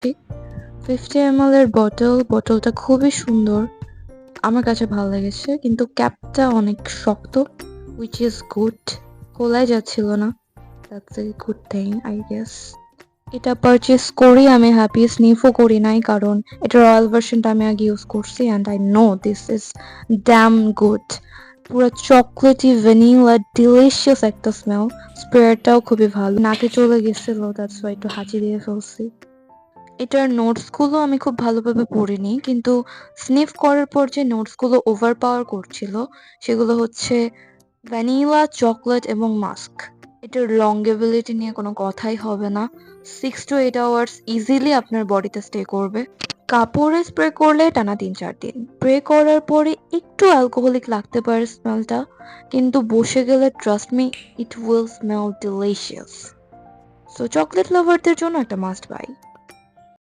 50 ml এর বোতলটা খুবই সুন্দর। আমার কাছে ভালো লেগেছে, কিন্তু ক্যাপটা অনেক শক্ত, which is good. খোলাই যাচ্ছিল না। That's a good thing, I guess. এটা পারচেস করি আমি হ্যাপি, স্নিফও করি নাই কারণ এটা রয়্যাল ভার্সনটা আমি আগে ইউজ করছি and I know this is dam good. পুরো চকলেটি ভ্যানিলা ডিলিশিয়াস একটা স্মেল। স্প্রেটাও খুবই ভালো, নাকে চলে গেছিল, দ্যাটস ওয়াই একটু হাঁচি দিয়ে ফেলছি। এটার নোটসগুলো আমি খুব ভালোভাবে পড়িনি, কিন্তু স্নিফ করার পর যে নোটসগুলো ওভার পাওয়ার করছিল সেগুলো হচ্ছে ভ্যানিলা, চকলেট এবং মাস্ক। এটার লংগেবিলিটি নিয়ে কোনো কথাই হবে না। 6 to 8 hours ইজিলি আপনার বডিতে স্টে করবে। কাপড়ে স্প্রে করলে টানা 3-4 দিন। স্প্রে করার পরে একটু অ্যালকোহলিক লাগতে পারে স্মেলটা, কিন্তু বসে গেলে trust me, it will smell delicious. So chocolate লাভারদের জন্য একটা মাস্ট বাই।